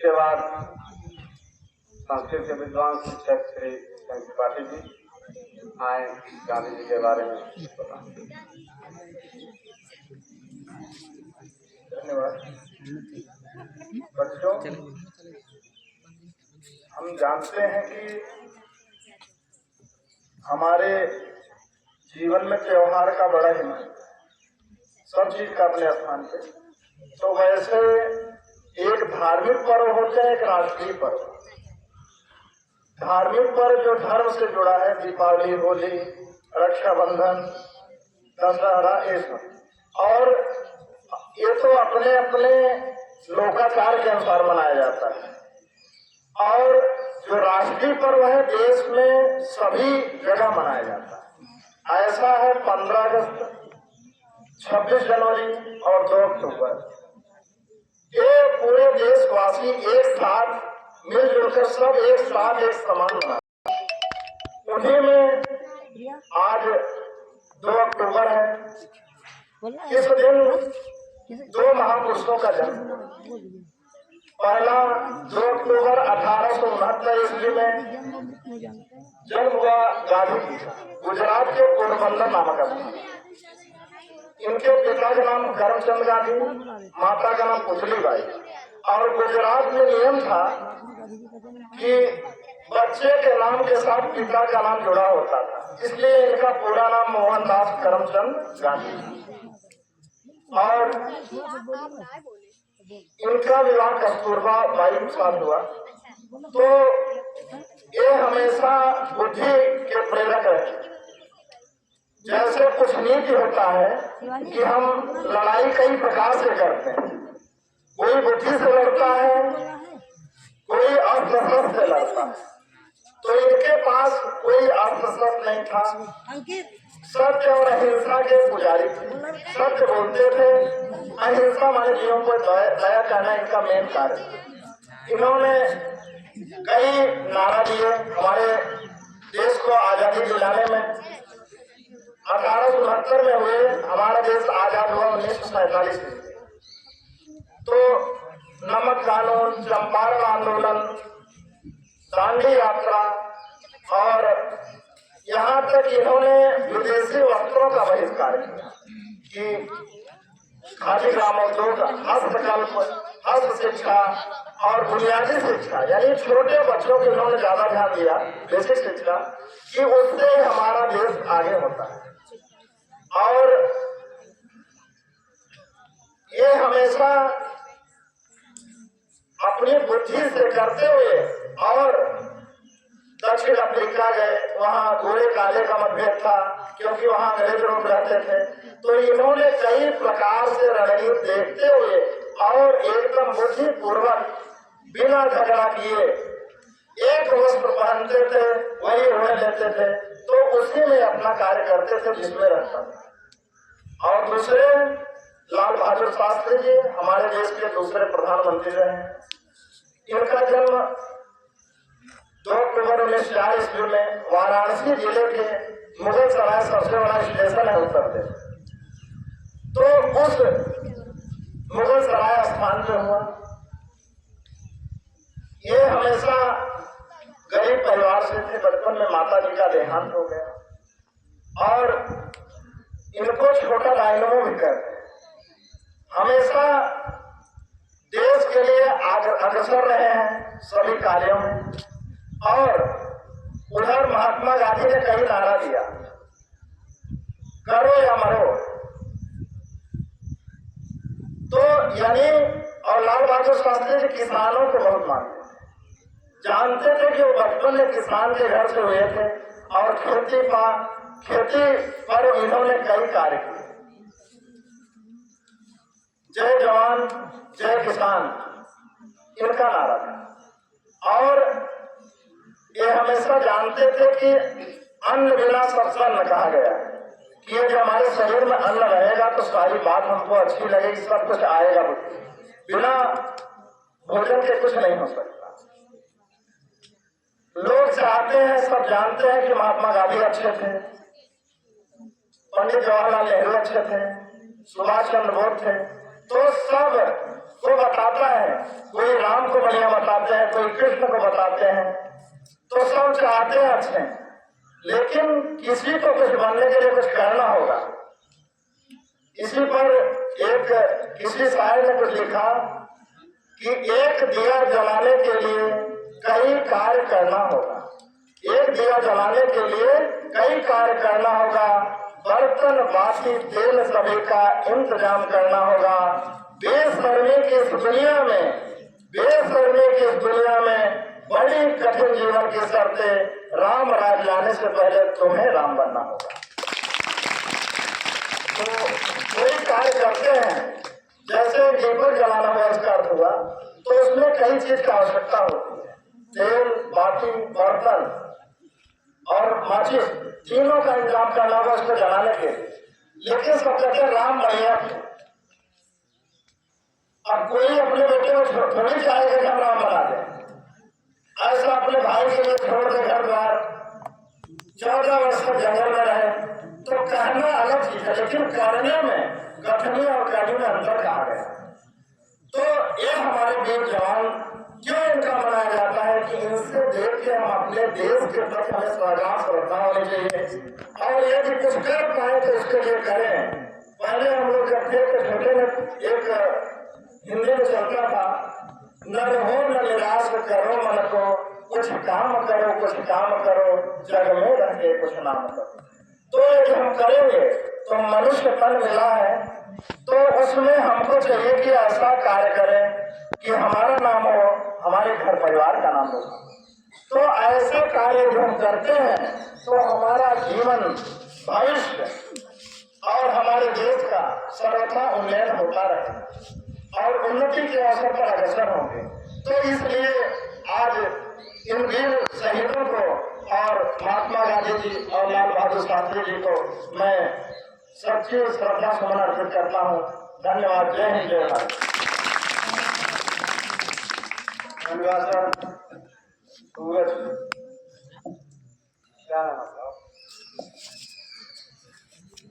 इसके बाद संस्कृत के विद्वान शिक्षक श्री त्रिपाठी जी आए गांधी जी के बारे में बताएं। धन्यवाद। बच्चों, हम जानते हैं कि हमारे जीवन में त्योहार का बड़ा ही महत्व है, सब चीज का अपने स्थान पे। तो वैसे एक धार्मिक पर्व होता है, एक राष्ट्रीय पर्व। धार्मिक पर्व जो धर्म से जुड़ा है, दीपावली, होली, रक्षाबंधन, दशहरा, ये सब, और ये तो अपने अपने लोकाचार के अनुसार मनाया जाता है। और जो राष्ट्रीय पर्व है, देश में सभी जगह मनाया जाता है। ऐसा है 15 अगस्त, 26 जनवरी और 2 अक्टूबर। ये पूरे देशवासी एक साथ मिलजुल कर सब एक साथ एक समान मनाते। उन्हीं में आज 2 अक्टूबर है। इस दिन 2 महापुरुषों का जन्म। पहला 2 अक्टूबर 1869 ईस्वी में जन्म हुआ गांधी जी का, गुजरात के पोरबंदर नामक स्थान। इनके पिता का नाम करमचंद गांधी, माता का नाम पुतलीबाई। और गुजरात में नियम था कि बच्चे के नाम के साथ पिता का नाम जुड़ा होता था, इसलिए इनका पूरा नाम मोहनदास करमचंद गांधी। और इनका विवाह कस्तूरबा बाई के साथ हुआ। तो ये हमेशा बुद्धि के प्रेरक है। जैसे कुछ नीति होता है कि हम लड़ाई कई प्रकार से करते हैं, कोई बुद्धि से लड़ता है, कोई अस्त्र से लड़ता है। तो इनके पास कोई अस्त्र नहीं था, सत्य और अहिंसा के पुजारी थे। सत्य बोलते थे, अहिंसा माने जीवों को दया करना इनका मेन कार्य। इन्होंने कई नारा दिए हमारे देश को आजादी दिलाने में। 1869 में हुए, हमारा देश आजाद हुआ 1947 में। तो नमक कानून, चंपारण आंदोलन, दांडी यात्रा, और यहाँ तक इन्होंने विदेशी वस्त्रों का बहिष्कार किया कि खादी ग्रामोद्योग, हस्तकल्प, हस्त शिक्षा और बुनियादी शिक्षा, यानी छोटे बच्चों को इन्होंने ज्यादा ध्यान दिया, बेसिक शिक्षा, कि उससे हमारा देश आगे होता है। और ये हमेशा अपनी बुद्धि से करते हुए, और दक्षिण अफ्रीका गए, वहाँ गोरे काले का मतभेद था क्योंकि वहाँ अंग्रेज लोग रहते थे। तो इन्होंने कई प्रकार से रणनीति देखते हुए और एकदम बुद्धि पूर्वक बिना झगड़ा किए एक वस्त्र पहनते थे, वही ओढ़ लेते थे, तो उसी में अपना कार्य करते थे जिसमें रहता था। और दूसरे लाल बहादुर शास्त्री जी हमारे देश के दूसरे प्रधानमंत्री रहे। इनका जन्म 2 अक्टूबर 1904 ईस्वी में वाराणसी जिले के मुगल सराय सबसे बड़ा स्टेशन है उत्तर प्रदेश। तो उस मुगल सराय स्थान पे हुआ। ये हमेशा गरीब परिवार से थे। बचपन में माता जी का देहांत हो गया और इनको छोटा डायनमो भी कहते हैं। हमेशा देश के लिए अग्रसर रहे हैं सभी कार्यों में। और उधर महात्मा गांधी ने कई नारा दिया, करो या मरो। तो यानी, और लाल बहादुर शास्त्री जी किसानों को बहुत मानते थे, जानते थे कि वो बचपन में किसान के घर से हुए थे और खेती पर इन्होंने कई कार्य किए। जय जवान जय किसान इनका नारा था। और ये हमेशा जानते थे कि अन्न बिना सबसे अन्न कहा गया है कि ये जो हमारे शरीर में अन्न रहेगा तो सारी बात हमको अच्छी लगेगी, सब कुछ आएगा। बिना भोजन के कुछ नहीं हो सकता। लोग चाहते हैं, सब जानते हैं कि महात्मा गांधी अच्छे थे, पंडित जवाहरलाल नेहरू अच्छे थे, सुभाष चंद्र बोस थे। तो सब को बताता है, कोई राम को बढ़िया बताते हैं, कोई कृष्ण को बताते हैं, तो सब चाहते हैं अच्छे, लेकिन किसी को कुछ बनने के लिए कुछ करना होगा। इसी पर किसी शायर ने कुछ लिखा कि एक दिया जलाने के लिए कई कार्य करना होगा, एक दिया जलाने के लिए कई कार्य करना होगा, बर्तन बासी तेल सभी का इंतजाम करना होगा। बेशर्मी की इस दुनिया में, बेशर्मी की इस दुनिया में बड़ी कठिन जीवन की शर्तें, राम राज लाने से पहले तुम्हें राम बनना होगा। तो कोई कार्य करते हैं, जैसे दीपक जलाना हुआ इसका अर्थ हुआ, तो उसमें कई चीज की आवश्यकता होती है, तेल, बाती, बर्तन और माचिस, तीनों का इंतजाम करना होगा उसको जलाने के लिए। लेकिन सब कहते हैं राम बढ़िया थे। अब कोई अपने बेटे को थोड़ी चाहेगा कि हम राम बना दें, ऐसा अपने भाई के लिए छोड़ दे घर द्वार, 14 वर्ष तक जंगल में रहे, तो कहना अलग चीज है, लेकिन करने में कठिनी और कड़ी में अंतर कहा गया। तो ये हमारे वीर जवान क्यों इनका मनाया जाता है कि इनसे देख के हम अपने देश के प्रति हमें सौगात श्रद्धा होनी चाहिए, और यदि कुछ कर पाए तो उसके लिए करें। पहले हम लोग जब थे तो छोटे में एक हिंदी में चलता था, न रहो न निराश करो मन को, कुछ काम करो, कुछ काम करो, जग में रखे कुछ नाम करो। तो यदि हम करेंगे तो मनुष्य तन मिला है, तो उसमें हमको चाहिए कि ऐसा कार्य करें कि हमारा नाम हो, हमारे घर परिवार का नाम हो। तो ऐसे कार्य जो हम करते हैं तो हमारा जीवन, भविष्य और हमारे देश का सर्वथा उन्नयन होता रहे और उन्नति के अवसर पर अग्रसर होंगे। तो इसलिए आज इन वीर शहीदों को और महात्मा गांधी जी और लाल बहादुर शास्त्री जी को मैं सच्ची श्रद्धा सुमन अर्पित करता हूँ। धन्यवाद। जय हिंद, जय भारत। धन्यवाद सर। क्या